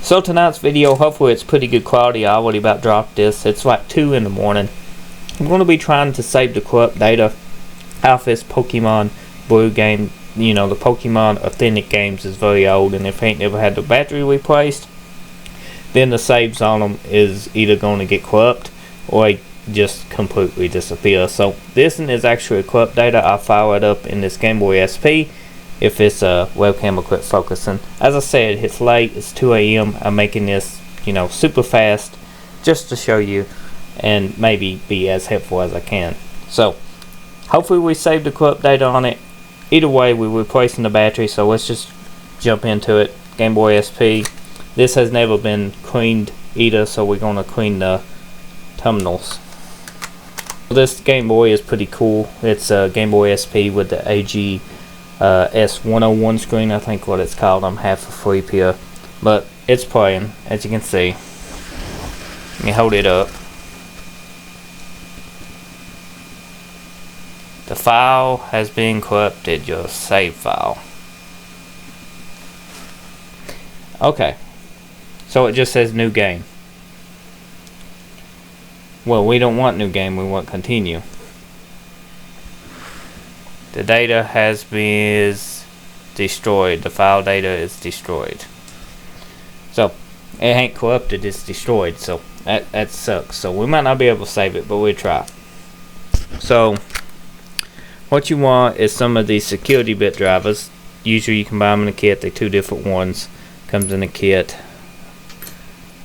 So tonight's video, hopefully it's pretty good quality. I already about dropped this. It's like 2 in the morning. I'm going to be trying to save the corrupt data out of this Pokemon Blue game. You know, the Pokemon Authentic games is very old, and if ain't never had the battery replaced, then the saves on them is either going to get corrupt or just completely disappear. So this one is actually corrupt data. I'll fire it up in this Gameboy SP if it's webcam will quit focusing. As I said, it's late, it's 2 a.m. I'm making this, you know, super fast just to show you and maybe be as helpful as I can. So hopefully we saved the corrupt data on it. Either way, we're replacing the battery, so let's just jump into it. Gameboy SP. This has never been cleaned either, so we're going to clean the terminals. This Game Boy is pretty cool. It's a Gameboy SP with the AG S101 screen, I think what it's called. I'm half asleep here, but it's playing, as you can see. Let me hold it up. The file has been corrupted, your save file. Okay, so it just says new game. Well, we don't want new game, we want continue. The data has been destroyed. The file data is destroyed. So it ain't corrupted, it's destroyed. So that sucks. So we might not be able to save it, but we'll try. So what you want is some of these security bit drivers. Usually you can buy them in a kit. They're 2 different ones. Comes in a kit.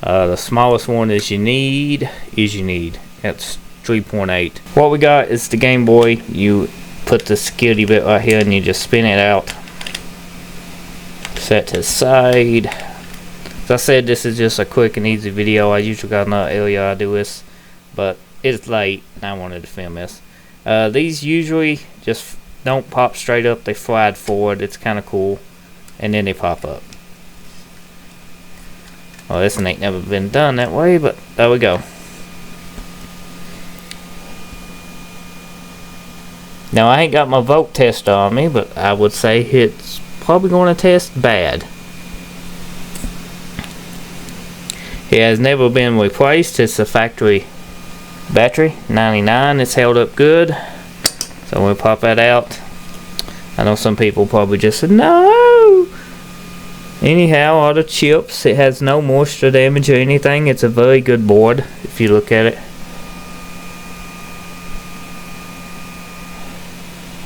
The smallest one is you need. That's 3.8. What we got is the Game Boy. You put the security bit right here and you just spin it out. Set to the side. As I said, this is just a quick and easy video. I usually got another area I do this, but it's late and I wanted to film this. These usually just don't pop straight up, they slide forward. It's kind of cool, and then they pop up. Well, this one ain't never been done that way, but there we go. Now I ain't got my volt tester on me, but I would say it's probably going to test bad. It has never been replaced. It's a factory battery, 99. It's held up good, so we'll pop that out. I know some people probably just said no. Anyhow, all the chips, it has no moisture damage or anything. It's a very good board if you look at it.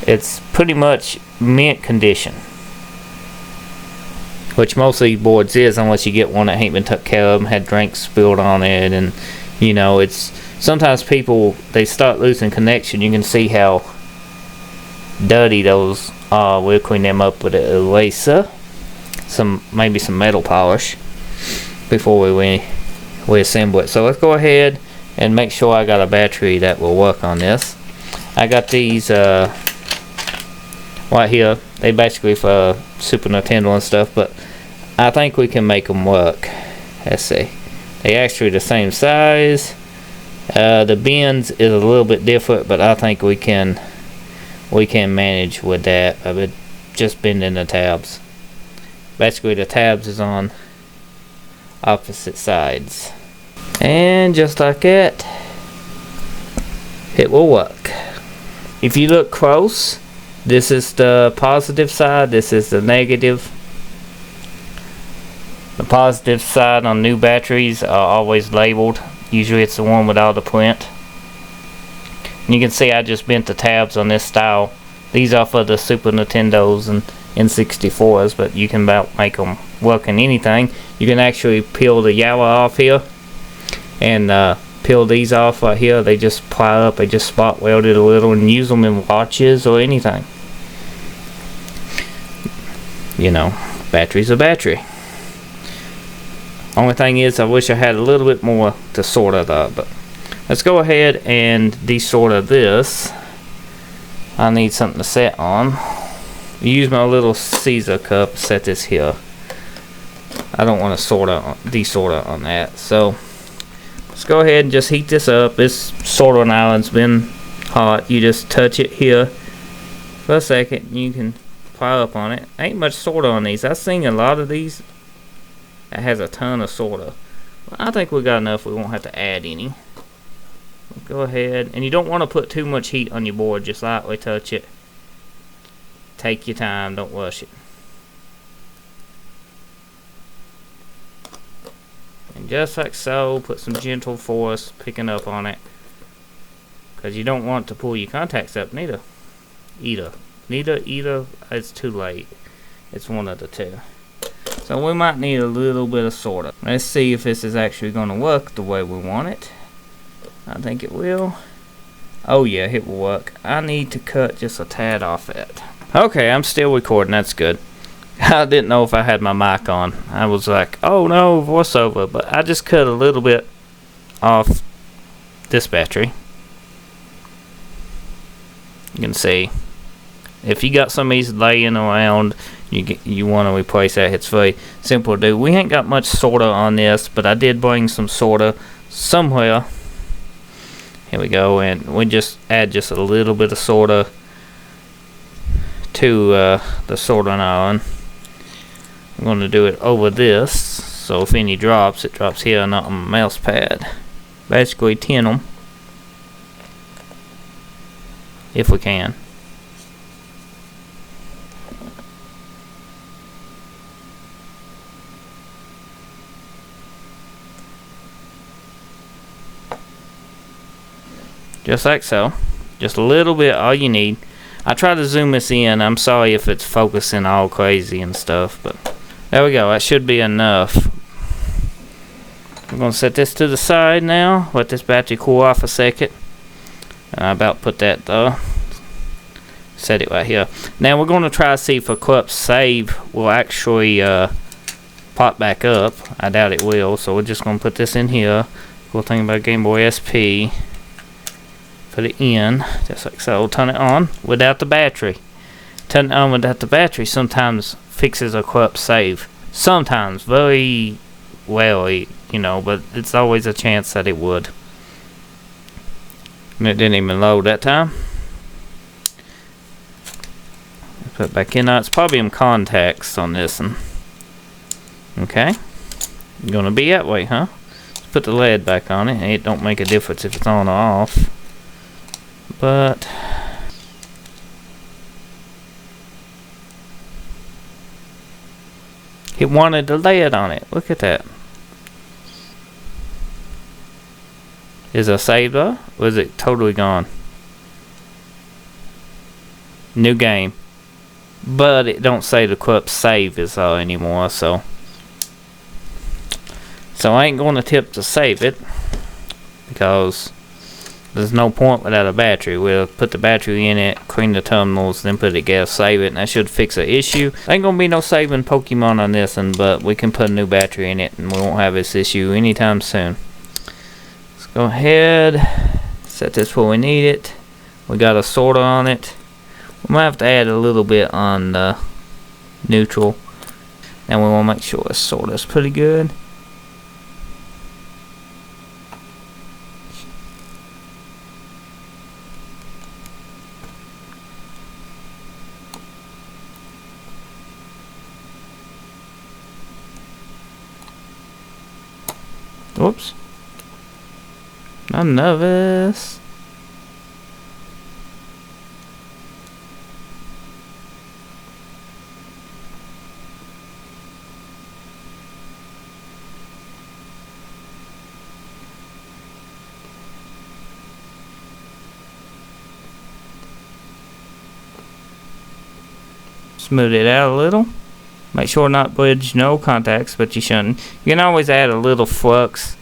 It's pretty much mint condition, which most of these boards is, unless you get one that ain't been took care of and had drinks spilled on it. And you know, it's sometimes people, they start losing connection. You can see how dirty those are. We'll clean them up with an eraser, maybe some metal polish before we assemble it. So let's go ahead and make sure I got a battery that will work on this. I got these right here. They basically for Super Nintendo and stuff, but I think we can make them work. Let's see. They actually the same size. The bends is a little bit different, but I think we can manage with that. I've been just bending the tabs. Basically the tabs is on opposite sides, and just like that it will work. If you look close, this is the positive side, this is the negative. The positive side on new batteries are always labeled. Usually it's the one with all the print. And you can see I just bent the tabs on this style. These are for the Super Nintendos and N64s, but you can about make them work in anything. You can actually peel the yellow off here and peel these off right here. They just ply up, they just spot welded a little, and use them in watches or anything. You know, battery's a battery. Only thing is, I wish I had a little bit more to sort it up, but let's go ahead and desolder this. I need something to set on. Use my little Caesar cup, set this here. I don't want to desolder on that, so let's go ahead and just heat this up. This soldering island's been hot. You just touch it here for a second, you can pile up on it. Ain't much solder on these. I've seen a lot of these that has a ton of solder. Well, I think we got enough. We won't have to add any. Go ahead, and you don't want to put too much heat on your board. Just lightly touch it. Take your time, don't rush it. And just like so, put some gentle force picking up on it, because you don't want to pull your contacts up neither. Either it's too late. It's one of the two. So we might need a little bit of solder. Let's see if this is actually going to work the way we want it. I think it will. Oh yeah, it will work. I need to cut just a tad off it. Okay, I'm still recording. That's good. I didn't know if I had my mic on. I was like, oh no, voiceover. But I just cut a little bit off this battery. You can see. If you got some of these laying around, you want to replace that. It's very simple to do. We ain't got much solder on this, but I did bring some solder somewhere. Here we go, and we just add just a little bit of solder to the soldering iron. I'm going to do it over this, so if any drops, it drops here, not on my mouse pad. Basically tin them, if we can. Just like so. Just a little bit, all you need. I try to zoom this in. I'm sorry if it's focusing all crazy and stuff, but there we go. That should be enough. I'm going to set this to the side now. Let this battery cool off a second. I about put that though. Set it right here. Now we're going to try to see if a clip save will actually pop back up. I doubt it will, so we're just going to put this in here. Cool thing about Gameboy SP. Put it in, just like so. Turn it on without the battery. Turn it on without the battery sometimes fixes a corrupt save. Sometimes, very rarely, you know, but it's always a chance that it would. And it didn't even load that time. Put it back in. Now it's probably in contacts on this one. Okay. Gonna be that way, huh? Let's put the lead back on it. It don't make a difference if it's on or off. But it wanted the lead on it. Look at that. Is it saved up? Or is it totally gone? New game. But it don't say the clip save is anymore, so I ain't going to tip to save it, because there's no point without a battery. We'll put the battery in it, clean the terminals, then put it gas, save it, and that should fix the issue. Ain't gonna be no saving Pokemon on this one, but we can put a new battery in it and we won't have this issue anytime soon. Let's go ahead, set this where we need it. We got a solder on it. We might have to add a little bit on the neutral. And we want to make sure the solder's pretty good. Whoops. I'm nervous. Smooth it out a little. Make sure not bridge no contacts, but you shouldn't. You can always add a little flux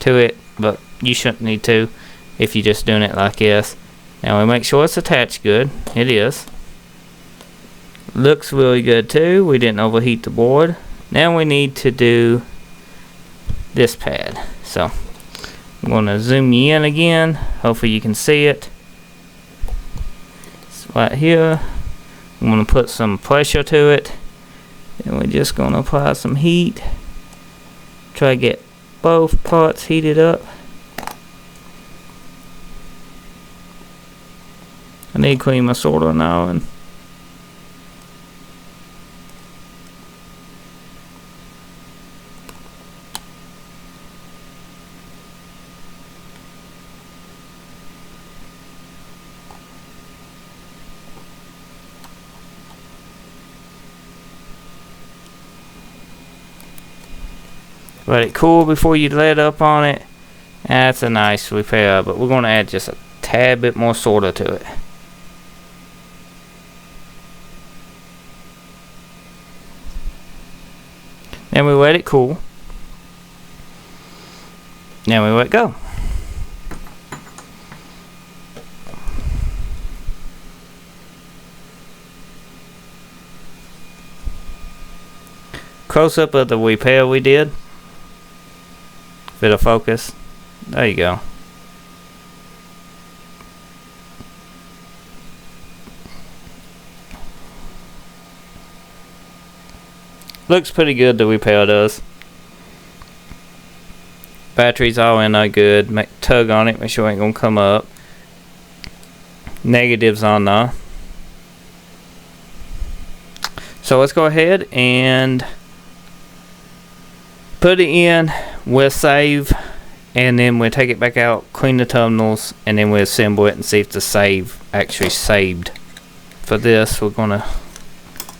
to it, but you shouldn't need to if you're just doing it like this. Now we make sure it's attached good. It is. Looks really good too. We didn't overheat the board. Now we need to do this pad. So I'm going to zoom you in again. Hopefully you can see it. It's right here. I'm going to put some pressure to it. And we're just going to apply some heat. Try to get both parts heated up. I need to clean my solder now. And Let it cool before you let up on it. That's a nice repair, but we're going to add just a tad bit more soda to it. Then we let it cool. Now we let it go. Close up of the repair we did. Bit of focus. There you go. Looks pretty good, the repair does. Batteries all in there good. Tug on it, make sure it ain't gonna come up. Negatives on there. So let's go ahead and put it in. We'll save, and then we'll take it back out, clean the terminals, and then we'll assemble it and see if the save actually saved. For this, we're gonna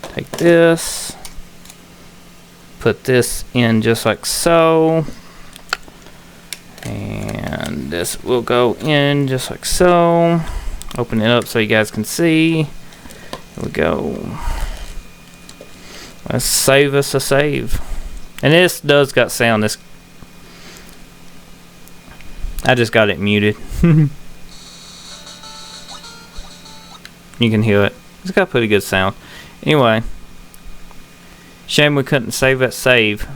take this, put this in just like so, and this will go in just like so. Open it up so you guys can see. There we go. Let's save us a save. And this does got sound. This I just got it muted. You can hear it. It's got pretty good sound. Anyway, shame we couldn't save that save.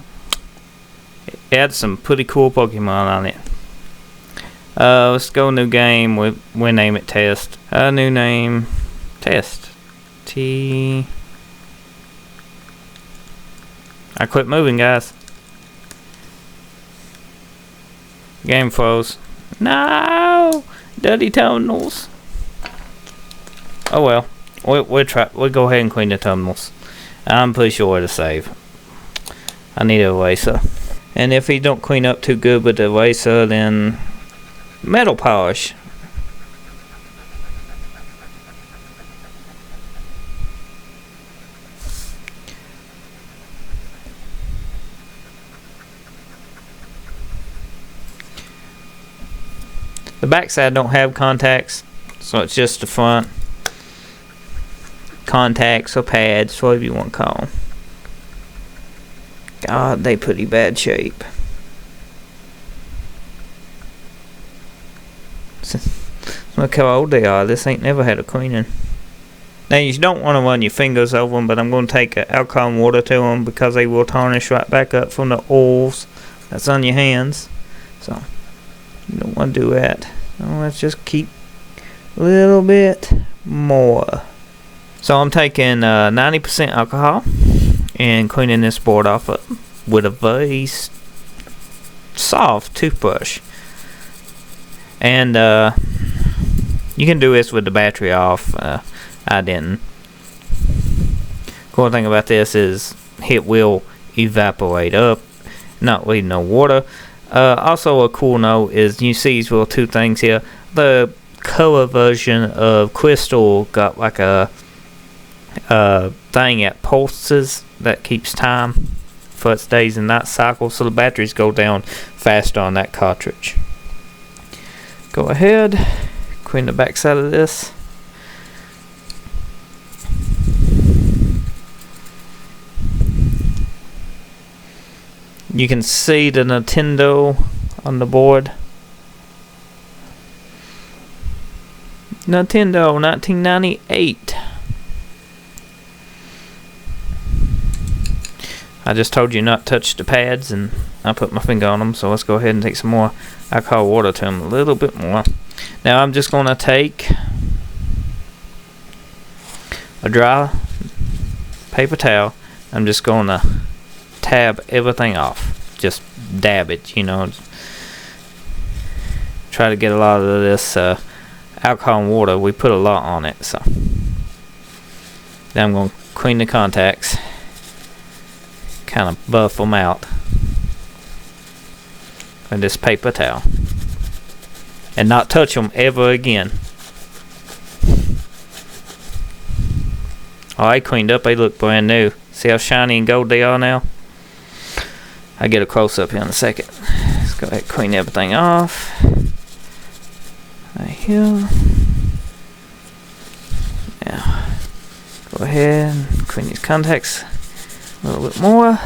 It had some pretty cool Pokemon on it. Let's go new game. We name it Test. New name Test. I quit moving, guys. Game froze. No, dirty terminals. Oh well. We'll go ahead and clean the terminals. I'm pretty sure to save. I need a eraser. And if he don't clean up too good with the eraser, then metal polish. The backside don't have contacts, so it's just the front. Contacts or pads, whatever you want to call them. God, they pretty bad shape. Look how old they are. This ain't never had a cleaning. Now you don't want to run your fingers over them, but I'm going to take alcohol and water to them because they will tarnish right back up from the oils that's on your hands. So you don't want to do that. So let's just keep a little bit more. So I'm taking 90% alcohol and cleaning this board off with a very soft toothbrush. And you can do this with the battery off. I didn't. Cool thing about this is it will evaporate up, not leaving no water. Also a cool note is you see these little two things here. The color version of Crystal got like a thing that pulses that keeps time for its days and night cycle, so the batteries go down faster on that cartridge. Go ahead, clean the back side of this. You can see the Nintendo on the board. Nintendo 1998. I just told you not to touch the pads, and I put my finger on them, so let's go ahead and take some more alcohol water to them, a little bit more. Now I'm just going to take a dry paper towel. I'm just going to tab everything off. Just dab it, you know. Try to get a lot of this alcohol and water. We put a lot on it, so. Then I'm going to clean the contacts. Kind of buff them out with this paper towel. And not touch them ever again. Oh, I cleaned up. They look brand new. See how shiny and gold they are now? I'll get a close-up here in a second. Let's go ahead and clean everything off. Right here. Now, go ahead and clean these contacts a little bit more.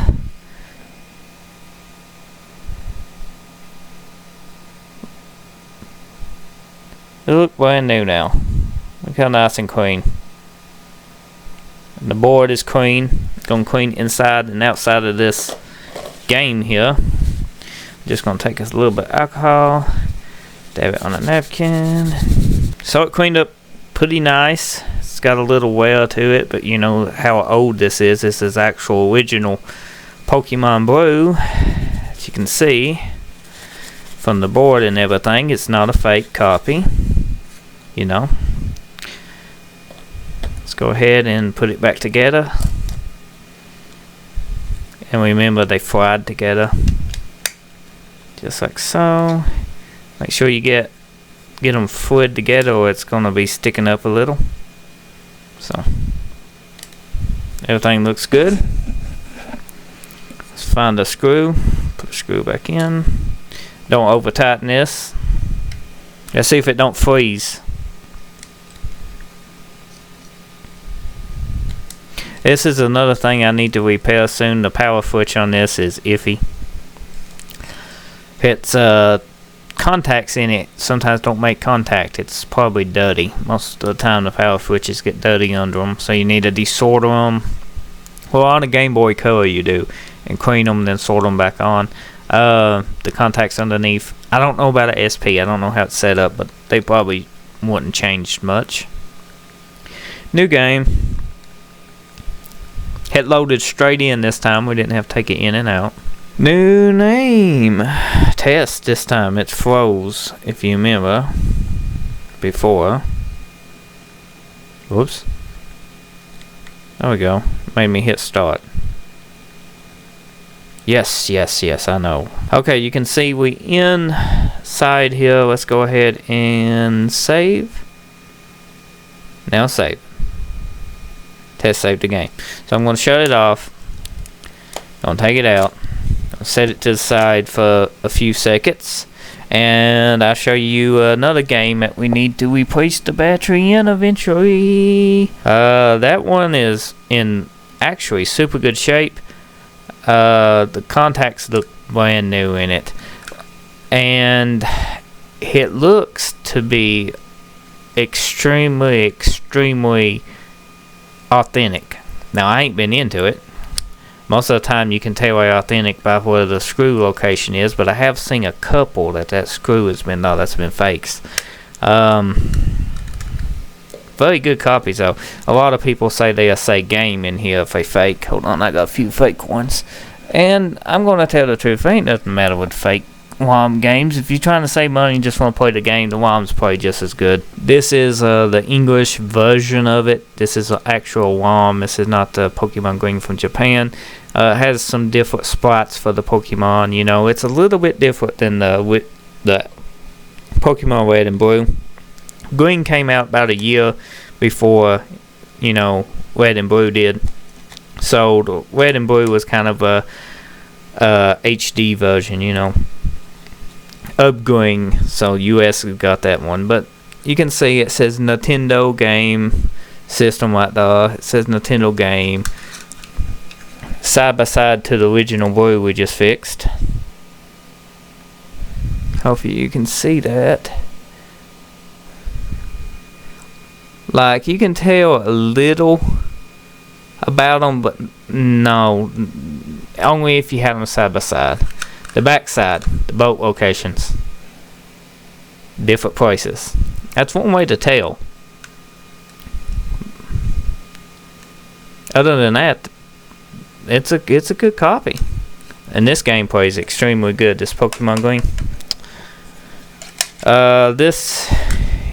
They look brand new now. Look how nice and clean. And the board is clean. It's going to clean inside and outside of this game here. Just going to take us a little bit of alcohol, dab it on a napkin. So it cleaned up pretty nice. It's got a little wear to it, but you know how old this is. This is actual original Pokemon Blue. As you can see from the board and everything, it's not a fake copy. You know. Let's go ahead and put it back together. And remember, they fried together. Just like so. Make sure you get them fluid together or it's going to be sticking up a little. So, everything looks good. Let's find a screw. Put the screw back in. Don't over tighten this. Let's see if it don't freeze. This is another thing I need to repair soon. The power switch on this is iffy. It's contacts in it sometimes don't make contact. It's probably dirty. Most of the time the power switches get dirty under them, so you need to desolder them. Well, on a Game Boy Color you do, and clean them, then solder them back on. The contacts underneath, I don't know about a SP. I don't know how it's set up, but they probably wouldn't change much. New game. It loaded straight in this time. We didn't have to take it in and out. New name. Test this time. It froze, if you remember. Before. Whoops. There we go. Made me hit start. Yes, yes, yes, I know. Okay, you can see we inside here. Let's go ahead and save. Now save. Test save the game. So I'm going to shut it off. I'm going to take it out. I'll set it to the side for a few seconds. And I'll show you another game that we need to replace the battery in eventually. That one is in actually super good shape. The contacts look brand new in it. And it looks to be extremely authentic. Now I ain't been into it. Most of the time you can tell they're authentic by where the screw location is, but I have seen a couple that screw has been, no, that's been fakes. Very good copies though. A lot of people say they say game in here if they fake. Hold on, I got a few fake ones. And I'm going to tell the truth, it ain't nothing matter with fake WOM games. If you're trying to save money and just want to play the game, the WOMs play just as good. This is the English version of it. This is an actual WOM. This is not the Pokemon Green from Japan. It has some different sprites for the Pokemon. You know, it's a little bit different than the Pokemon Red and Blue. Green came out about a year before, you know, Red and Blue did. So the Red and Blue was kind of a HD version, you know. Upgrade, so US got that one, but you can see it says Nintendo game system right there. It says Nintendo game side by side to the original Blue we just fixed. Hopefully you can see that. Like, you can tell a little about them, but no, only if you have them side by side. The back side, the boat locations, different places. That's one way to tell. Other than that, it's a good copy. And this gameplay is extremely good. This Pokemon Green. This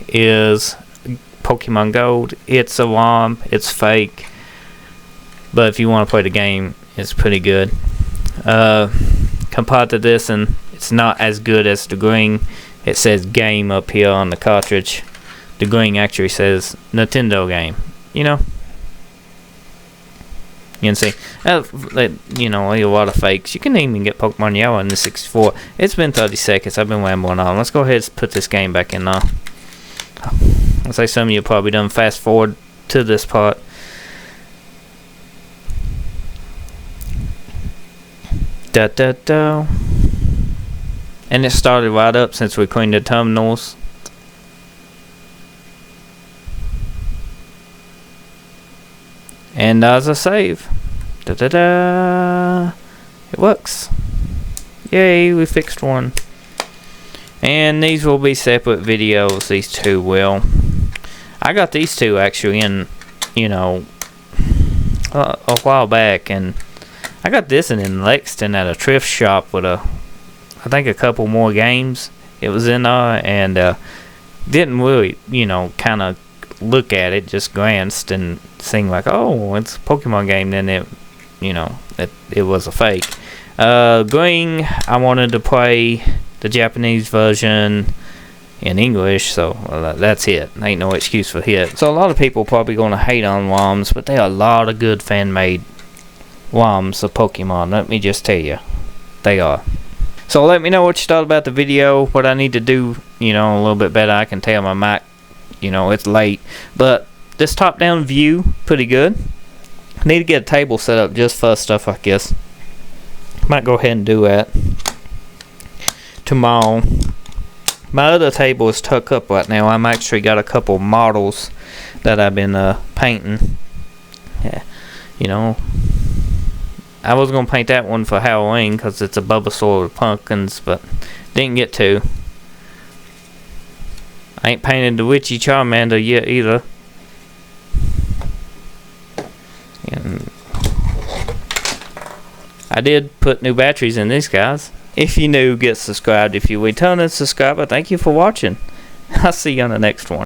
is Pokemon Gold. It's a WOM. It's fake. But if you want to play the game, it's pretty good. Compared to this, and it's not as good as the Green. It says game up here on the cartridge. The Green actually says Nintendo game. You know? You can see, you know, a lot of fakes. You can even get Pokemon Yellow in the 64. It's been 30 seconds. I've been rambling on. Let's go ahead and put this game back in now. I'll say some of you probably done fast forward to this part. Da da da. And it started right up since we cleaned the thumbnails. And as a save. Da da da. It works. Yay, we fixed one. And these will be separate videos. These two will. I got these two actually in, you know, a while back. And I got this in Lexington at a thrift shop with I think a couple more games. It was in there, and didn't really, you know, kind of look at it, just glanced and seemed like, oh, it's a Pokemon game. Then it, you know, it was a fake. Green, I wanted to play the Japanese version in English, so that's it. Ain't no excuse for it. So a lot of people probably gonna hate on ROMs, but there are a lot of good fan-made ROMs of Pokemon. Let me just tell you, they are. So let me know what you thought about the video, what I need to do, you know, a little bit better. I can tell my mic, you know, it's late, but this top-down view, pretty good. I need to get a table set up just for stuff like this. Might go ahead and do that tomorrow. My other table is tucked up right now. I'm actually got a couple models that I've been painting. Yeah, you know, I was gonna paint that one for Halloween because it's a Bulbasaur with pumpkins, but didn't get to. I ain't painted the Witchy Charmander yet either. And I did put new batteries in these guys. If you're new, get subscribed. If you're a returning subscriber, thank you for watching. I'll see you on the next one.